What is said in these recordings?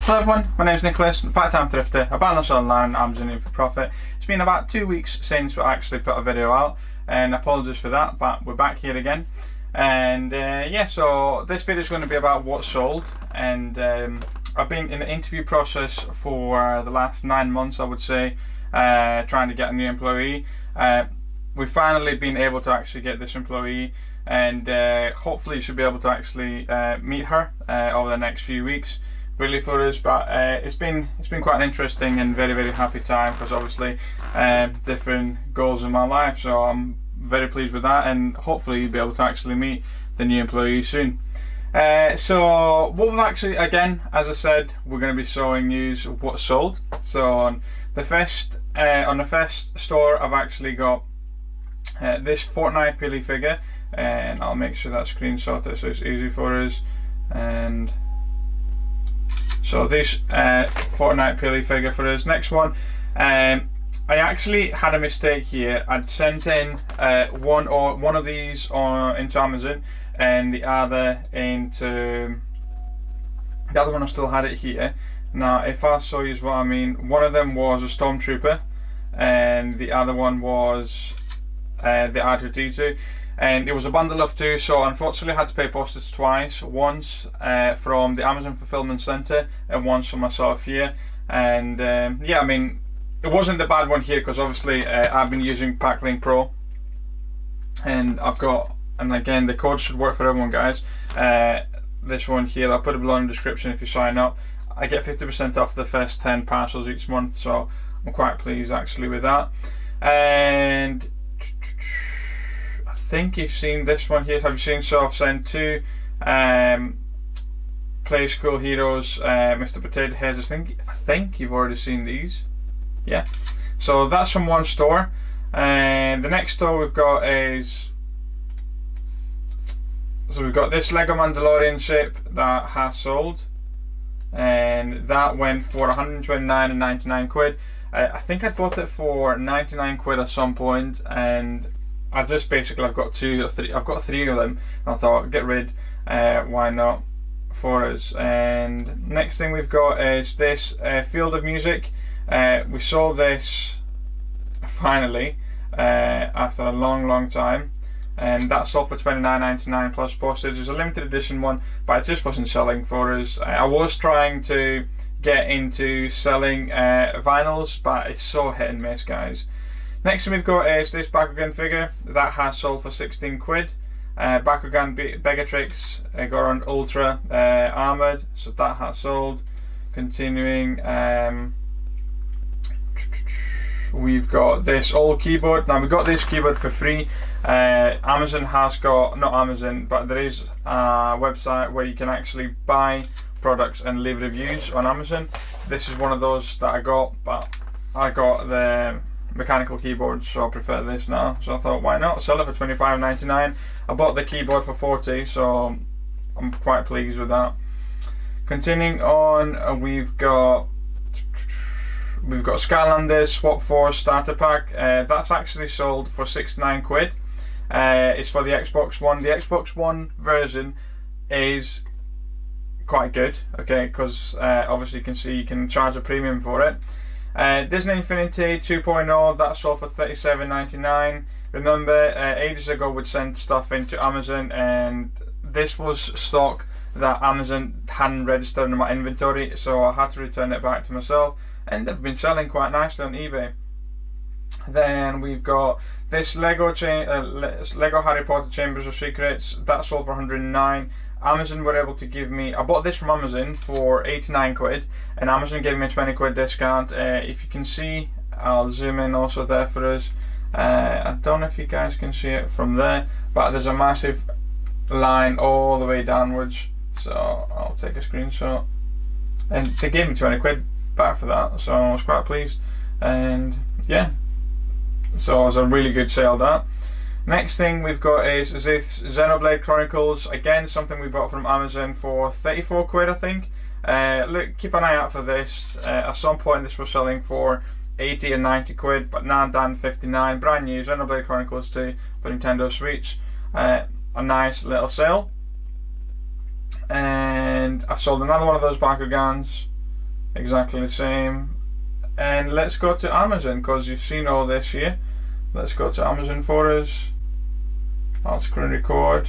Hello everyone, my name is Nicholas, part-time thrifter. I buy and sell online on Amazon for profit. It's been about 2 weeks since we actually put a video out, and apologies for that, but we're back here again. And yeah, so this video is going to be about what's sold, and I've been in the interview process for the last 9 months, I would say, trying to get a new employee. We've finally been able to actually get this employee, and hopefully you should be able to actually meet her over the next few weeks. Really for us, but it's been quite an interesting and very happy time, because obviously different goals in my life, so I'm very pleased with that, and hopefully you'll be able to actually meet the new employee soon. So what we've actually, again, as I said, we're going to be showing you what's sold. So on the first store, I've actually got this Fortnite Pili figure, and I'll make sure that screenshot it so it's easy for us. And so this Fortnite Pili figure for us. Next one, I actually had a mistake here. I'd sent in one of these into Amazon, and the other one I still had it here. Now, if I show you what I mean, one of them was a Stormtrooper, and the other one was the R2-D2. And it was a bundle of two, so unfortunately I had to pay postage twice, once from the Amazon fulfillment center and once for myself here. And yeah, I mean, it wasn't the bad one here, because obviously I've been using Packlink Pro, and and again, the code should work for everyone, guys. This one here, I'll put it below in the description. If you sign up, I get 50% off the first 10 parcels each month, so I'm quite pleased actually with that. And I think you've seen this one here. Have you seen? So I've sent two Play School Heroes, Mr. Potato Heads. I think you've already seen these. Yeah. So that's from one store. And the next store we've got is, so we've got this Lego Mandalorian ship that has sold, and that went for 129.99 quid. I think I bought it for 99 quid at some point, and I just basically, I've got three of them, and I thought, get rid, why not, for us. And next thing we've got is this Field of Music. We sold this finally after a long time, and that sold for £29.99 plus postage. It's a limited edition one, but it just wasn't selling for us. I was trying to get into selling vinyls, but it's so hit and miss, guys. Next thing we've got is this Bakugan figure that has sold for 16 quid. Bakugan Begatrix Goron Ultra Armored, so that has sold. Continuing, we've got this old keyboard. Now, we got this keyboard for free. Amazon has got, not Amazon, but there is a website where you can actually buy products and leave reviews on Amazon. This is one of those that I got, but I got the mechanical keyboard, so I prefer this now. So I thought, why not sell it for £25.99. I bought the keyboard for 40, so I'm quite pleased with that. Continuing on, we've got Skylanders Swap Force starter pack. That's actually sold for 69 quid. It's for the Xbox One. The Xbox One version is quite good, okay, because obviously you can see you can charge a premium for it. Disney Infinity 2.0, that sold for £37.99. Remember, ages ago we'd sent stuff into Amazon, and this was stock that Amazon hadn't registered in my inventory, so I had to return it back to myself, and they've been selling quite nicely on eBay. Then we've got this Lego Harry Potter Chambers of Secrets, that sold for 109. Amazon were able to give me, I bought this from Amazon for 89 quid, and Amazon gave me a 20 quid discount. If you can see, I'll zoom in also there for us. I don't know if you guys can see it from there, but there's a massive line all the way downwards, so I'll take a screenshot. And they gave me 20 quid back for that, so I was quite pleased. And yeah, so it was a really good sale, that. Next thing we've got is this Xenoblade Chronicles. Again, something we bought from Amazon for 34 quid, I think. Look, keep an eye out for this. At some point this was selling for 80 and 90 quid, but now down 59. Brand new Xenoblade Chronicles 2 for Nintendo Switch. A nice little sale. And I've sold another one of those Bakugans. exactly the same. And let's go to Amazon, because you've seen all this here. Let's go to Amazon for us. I'll screen record.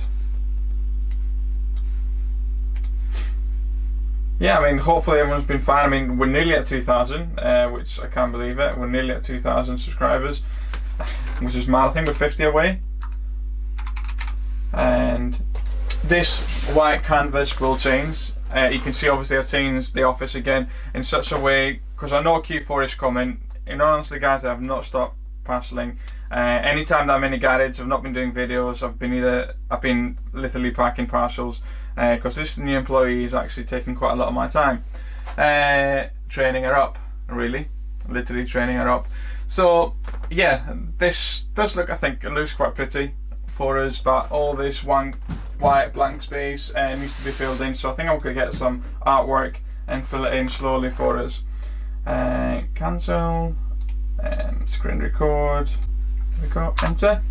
Yeah, I mean, hopefully everyone's been fine. I mean, we're nearly at 2,000, which I can't believe it. We're nearly at 2,000 subscribers, which is mad. I think we're 50 away. And this white canvas will change. You can see, obviously, I've changed the office again in such a way, because I know Q4 is coming. In all honesty, guys, I have not stopped parceling. Anytime that I'm in the garage, I've not been doing videos. I've been literally packing parcels, because this new employee is actually taking quite a lot of my time. Training her up, really, literally training her up. So yeah, this does look, I think it looks quite pretty for us, but all this one white blank space needs to be filled in. So I think I'm going to get some artwork and fill it in slowly for us. Cancel and screen record. There we go, enter.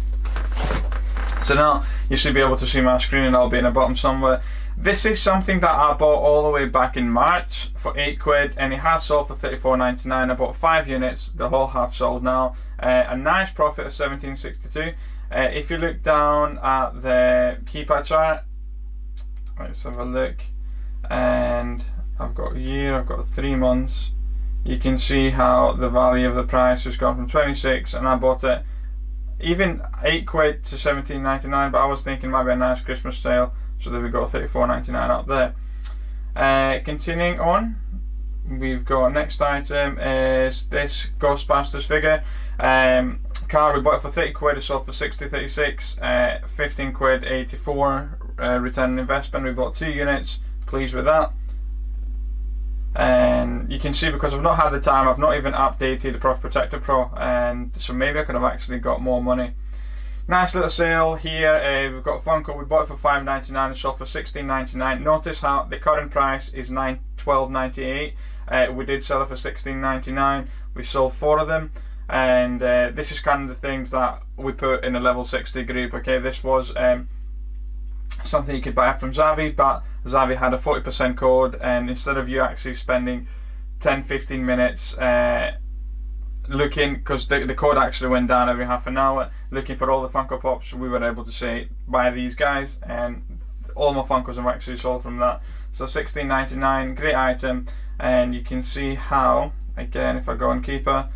So now you should be able to see my screen, and I'll be in the bottom somewhere. This is something that I bought all the way back in March for £8, and it has sold for £34.99. I bought 5 units, the whole have sold now. A nice profit of £17.62. If you look down at the keypad chart, let's have a look, and I've got a year, I've got 3 months. You can see how the value of the price has gone from 26, and I bought it even £8 to £17.99, but I was thinking maybe a nice Christmas sale, so there we go, £34.99 up there. Continuing on, we've got next item is this Ghostbusters figure. Car, we bought it for £30, it sold for £60.36, £15, 84 return on investment. We bought 2 units, pleased with that. And you can see, because I've not had the time, I've not even updated the Profit Protector Pro, and so maybe I could have actually got more money. Nice little sale here. We've got Funko, we bought it for £5.99 and sold for £16.99. Notice how the current price is $12.98. We did sell it for £16.99. We sold 4 of them, and this is kind of the things that we put in a level 60 group. Okay, this was something you could buy from Zavi, but Zavi had a 40% code, and instead of you actually spending 10-15 minutes looking, because the code actually went down every half an hour, looking for all the Funko Pops, we were able to say buy these guys, and all my Funkos have actually sold from that. So £16.99, great item. And you can see how, again, if I go on Keeper,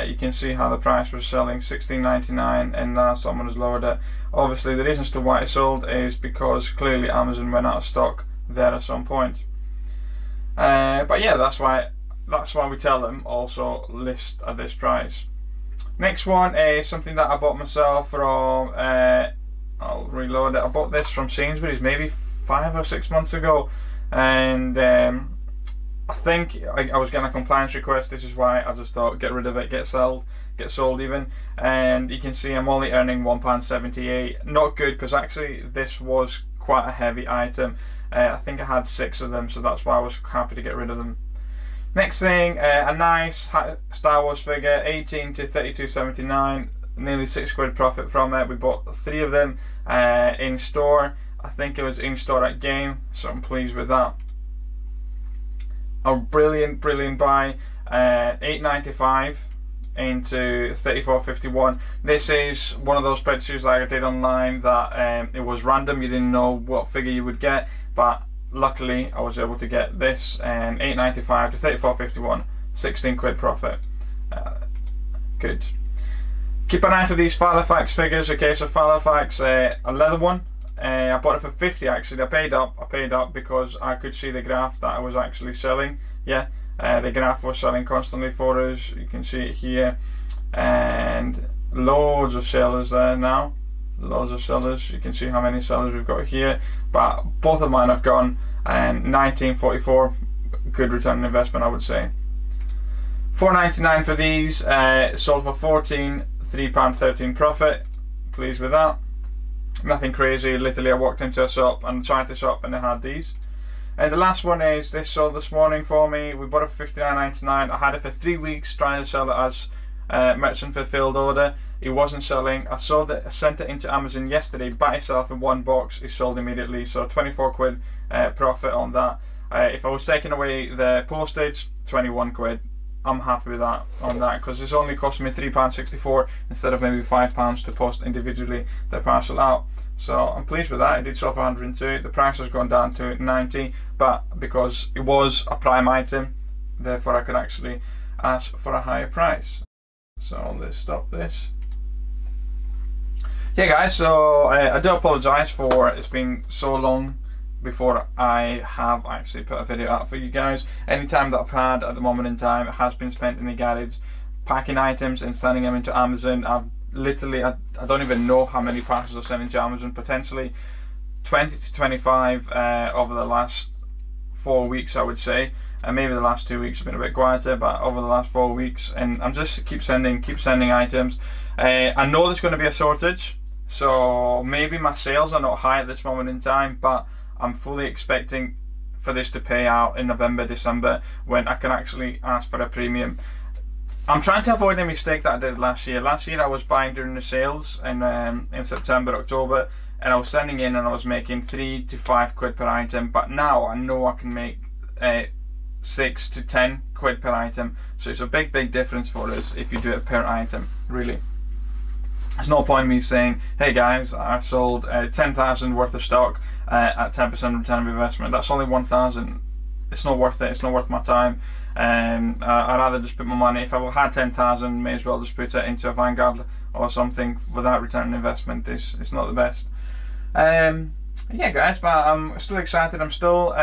you can see how the price was selling £16.99, and now someone has lowered it. Obviously the reason as to why it sold is because clearly Amazon went out of stock there at some point. But yeah, that's why we tell them also list at this price. Next one is something that I bought myself from, I'll reload it. I bought this from Sainsbury's maybe 5 or 6 months ago, and I think I was getting a compliance request. This is why I just thought get rid of it, get sold even. And you can see I'm only earning £1.78. Not good, because actually this was quite a heavy item. I think I had 6 of them, so that's why I was happy to get rid of them. Next thing, a nice Star Wars figure, 18 to 32.79, nearly £6 profit from it. We bought 3 of them in store. I think it was in store at Game, so I'm pleased with that. A brilliant buy, $8.95 into $34.51. This is one of those spreadsheets like I did online that it was random, you didn't know what figure you would get, but luckily I was able to get this, and $8.95 to $34.51, £16 profit. Good. Keep an eye for these Falafax figures. Okay, so Falafax, a leather one. I bought it for 50 actually. I paid up because I could see the graph that I was actually selling. Yeah, the graph was selling constantly for us. You can see it here, and loads of sellers there now. Loads of sellers. You can see how many sellers we've got here. But both of mine have gone, and 1944. Good return on investment, I would say. $4.99 for these. Sold for 14. £3.13 profit. Pleased with that. Nothing crazy, literally I walked into a shop and tried to shop and they had these. And the last one is this, sold this morning for me. We bought it for $59.99. I had it for 3 weeks trying to sell it as merchant fulfilled order. It wasn't selling. I sold it, I sent it into Amazon yesterday by itself in 1 box. It sold immediately, so £24 profit on that. If I was taking away the postage, 21 quid. I'm happy with that on that, because it's only cost me £3.64 instead of maybe £5 to post individually the parcel out. So I'm pleased with that. It did sell for 102. The price has gone down to 90, but because it was a prime item, therefore I could actually ask for a higher price. So let's stop this. Yeah guys, so I do apologise for it's been so long before I have actually put a video out for you guys. Any time that I've had at the moment in time, it has been spent in the garage packing items and sending them into Amazon. I've literally, I don't even know how many parcels I've sent into Amazon, potentially 20 to 25 over the last 4 weeks, I would say. And maybe the last 2 weeks have been a bit quieter, but over the last 4 weeks, and I'm just keep sending items. I know there's going to be a shortage, so maybe my sales are not high at this moment in time, but I'm fully expecting for this to pay out in November, December, when I can actually ask for a premium. I'm trying to avoid a mistake that I did last year. Last year I was buying during the sales in September, October, and I was sending in and I was making 3 to 5 quid per item, but now I know I can make 6 to 10 quid per item. So it's a big difference for us if you do it per item, really. There's no point in me saying, hey guys, I've sold 10,000 worth of stock at 10% return of investment. That's only 1,000. It's not worth it. It's not worth my time. I'd rather just put my money, if I had 10,000, may as well just put it into a Vanguard or something without return on investment. It's not the best. Yeah guys, but I'm still excited. I'm still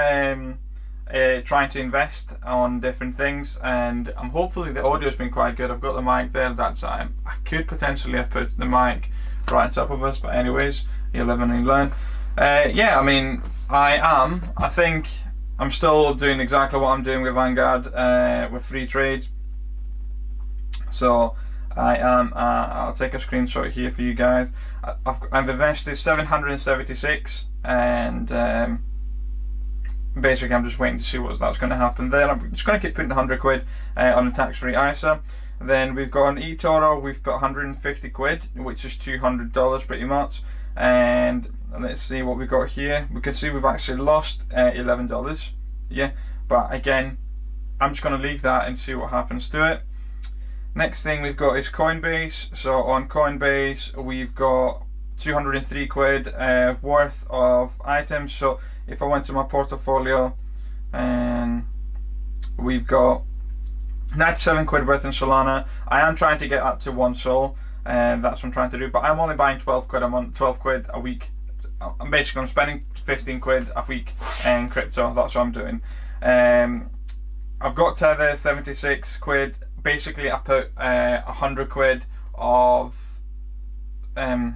trying to invest on different things, and hopefully the audio's been quite good. I've got the mic there. That's I could potentially have put the mic right on top of us, but anyways, you live and you learn. Yeah, I mean, I think I'm still doing exactly what I'm doing with Vanguard, with Freetrade. So I am. I'll take a screenshot here for you guys. I've invested 776, and basically I'm just waiting to see that's going to happen there. I'm just going to keep putting 100 quid on a tax-free ISA. Then we've got an eToro. We've put 150 quid, which is $200 pretty much. And let's see what we've got here. We can see we've actually lost $11. Yeah, but again, I'm just going to leave that and see what happens to it. Next thing we've got is Coinbase. So on Coinbase we've got 203 quid worth of items. So if I went to my portfolio, and we've got 97 quid worth in Solana. I am trying to get up to 1 Sol, and that's what I'm trying to do, but I'm only buying 12 quid a month, 12 quid a week. I'm spending 15 quid a week in crypto. That's what I'm doing. I've got Tether, 76 quid. Basically I put 100 quid of I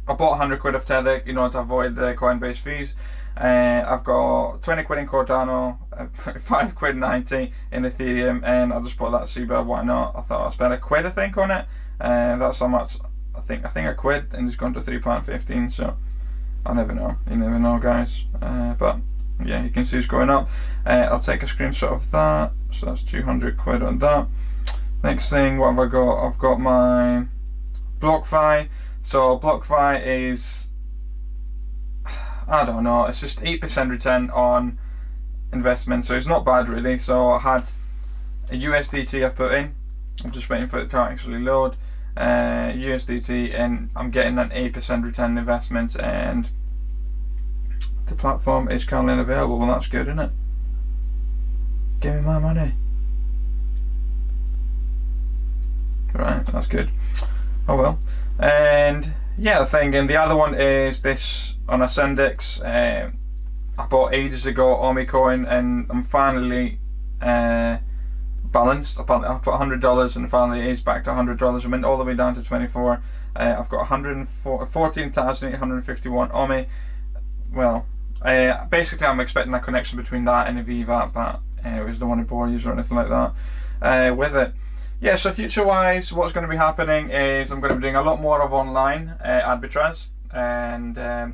bought 100 quid of Tether, you know, to avoid the Coinbase fees. I've got 20 quid in Cardano, 5 quid 90 in Ethereum, and I just bought that SIBA. Why not? I thought I'd spend a quid, I think, on it. That's how much. I think a quid, and it's gone to £3.15. So I never know. You never know, guys. But yeah, you can see it's going up. I'll take a screenshot of that. So that's 200 quid on that. Next thing, what have I got? I've got my BlockFi. So BlockFi is, I don't know, it's just 8% return on investment, so it's not bad really. So I had a USDT I've put in. I'm just waiting for it to actually load. USDT, and I'm getting an 8% return on investment, and the platform is currently unavailable. Well, that's good, isn't it? Give me my money. Right, that's good. Oh well. And yeah, the thing, and the other one is this on Ascendix. I bought ages ago Osome coin, and I'm finally balanced. I put $100, and finally it's back to $100. I went all the way down to 24. I've got 14,851 Osome. Well, basically I'm expecting a connection between that and Aviva, but anyways, don't want to bore you or anything like that with it. Yeah, so future-wise, what's going to be happening is I'm going to be doing a lot more of online arbitrage, and I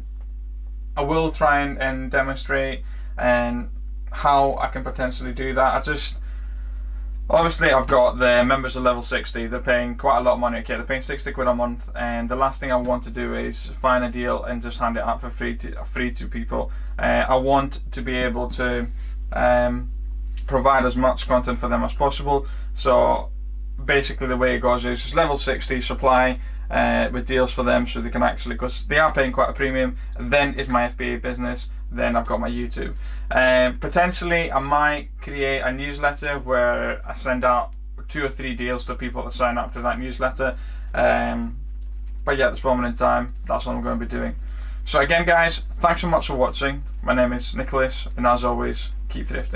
will try and demonstrate how I can potentially do that. Obviously I've got the members of level 60, they're paying quite a lot of money. Okay, they're paying 60 quid a month, and the last thing I want to do is find a deal and just hand it out for free to people. I want to be able to provide as much content for them as possible. So basically the way it goes is it's level 60 supply with deals for them, so they can actually, because they are paying quite a premium. And then it's my FBA business, then I've got my YouTube. Potentially I might create a newsletter where I send out 2 or 3 deals to people that sign up to that newsletter. But yeah, at this moment in time, that's what I'm going to be doing. So again guys, thanks so much for watching. My name is Nicholas, and as always, keep thrifting.